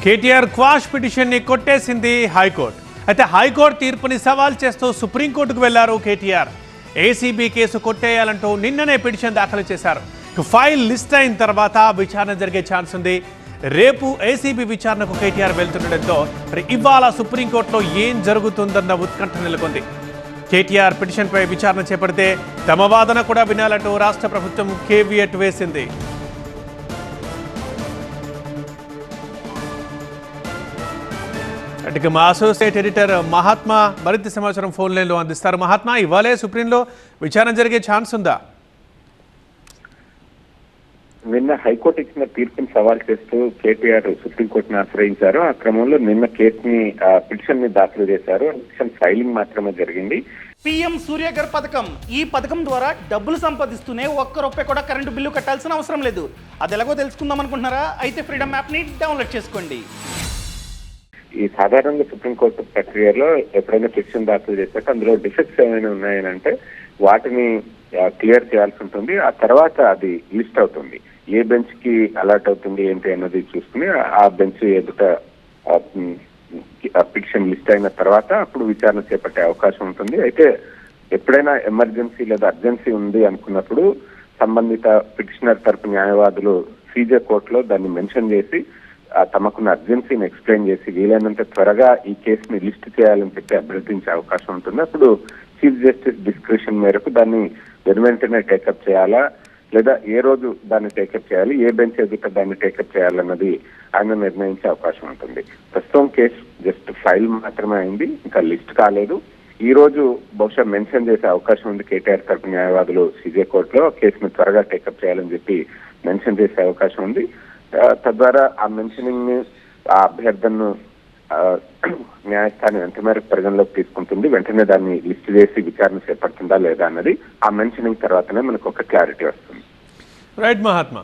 KTR quash petition ని కొట్టేసింది high court. అయితే హైకోర్టు తీర్పుని సవాల్ చేస్తూ సుప్రీంకోర్టుకు వెళ్లారు కేటీఆర్. ఏసీబీ కేసు కొట్టేయాలంటూ నిన్ననే పిటిషన్ దాఖలు చేశారు. ఫైల్ లిస్ట్ అయిన తర్వాత విచారణ జరిగే ఛాన్స్ ఉంది. రేపు ఏసీబీ విచారణకు కేటీఆర్ వెళ్తుండటంతో మరి ఇవాళ సుప్రీంకోర్టులో ఏం జరుగుతుందన్న ఉత్కంఠ నెలకొంది. కేటీఆర్ పిటిషన్పై విచారణ చేపడితే తమ వాదన కూడా వినాలంటూ రాష్ట్ర ప్రభుత్వం కేవియట్ వేసింది. అటుగా మా అసోసియేట్ ఎడిటర్ మహాత్మా మరింత సమాచారం ఫోన్ లైన్లో అందిస్తారు. మహాత్మా, ఇవాళే సుప్రీంలో విచారణ జరిగే ఛాన్స్ ఉందా? నిన్న హైకోర్టు ఇచ్చిన తీర్పుని సవాల్ చేస్తూ కేటీఆర్ సుప్రీంకోర్టును ఆశ్రయించారు. ఆ క్రమంలో నిన్న కేసుని పిటిషన్ ని దాఖలు చేశారు. పిటిషన్ ఫైలింగ్ మాత్రమే జరిగింది. పీఎం సూర్యఘర్ పథకం, ఈ పథకం ద్వారా డబ్బులు సంపాదిస్తూనే ఒక్క రూపాయి కూడా కరెంటు బిల్లు కట్టాల్సిన అవసరం లేదు. అది ఎలాగో తెలుసుకుందాం అనుకుంటున్నారా? అయితే ఫ్రీడమ్ యాప్ ని డౌన్లోడ్ చేసుకోండి. ఈ సాధారణంగా సుప్రీంకోర్టు ప్రక్రియలో ఎప్పుడైనా పిటిషన్ దాఖలు చేశాక అందులో డిఫెక్ట్స్ ఏమైనా ఉన్నాయనంటే వాటిని క్లియర్ చేయాల్సి ఉంటుంది. ఆ తర్వాత అది లిస్ట్ అవుతుంది. ఏ బెంచ్ కి అలాట్ అవుతుంది ఏంటి అన్నది చూసుకుని ఆ బెంచ్ ఎదుట పిటిషన్ లిస్ట్ అయిన తర్వాత అప్పుడు విచారణ చేపట్టే అవకాశం ఉంటుంది. అయితే ఎప్పుడైనా ఎమర్జెన్సీ లేదా అర్జెన్సీ ఉంది అనుకున్నప్పుడు సంబంధిత పిటిషనర్ తరపు న్యాయవాదులు సీజే కోర్టులో దాన్ని మెన్షన్ చేసి తమకున్న అర్జెన్సీని ఎక్స్ప్లెయిన్ చేసి వీలైనంత త్వరగా ఈ కేసుని లిస్ట్ చేయాలని చెప్పి అభ్యర్థించే అవకాశం ఉంటుంది. అప్పుడు చీఫ్ జస్టిస్ డిస్క్రిషన్ మేరకు దాన్ని వెంటనే టేకప్ చేయాలా లేదా ఏ రోజు దాన్ని టేకప్ చేయాలి, ఏ బెంచ్ ఎదుట దాన్ని టేకప్ చేయాలన్నది ఆయన నిర్ణయించే అవకాశం ఉంటుంది. ప్రస్తుతం కేసు జస్ట్ ఫైల్ మాత్రమే అయింది, ఇంకా లిస్ట్ కాలేదు. ఈ రోజు బహుశా మెన్షన్ చేసే అవకాశం ఉంది. కేటీఆర్ తరపు న్యాయవాదులు సీజే కోర్టులో కేసును త్వరగా టేకప్ చేయాలని చెప్పి మెన్షన్ చేసే అవకాశం ఉంది. తద్వారా ఆ మెన్షనింగ్ ని ఆ అభ్యర్థనను న్యాయస్థానం ఎంత మేరకు పరిగణలోకి తీసుకుంటుంది, వెంటనే దాన్ని లిస్ట్ చేసి విచారణ చేపడుతుందా లేదా అన్నది ఆ మెన్షనింగ్ తర్వాతనే మనకు ఒక క్లారిటీ వస్తుంది. రైట్ మహాత్మా.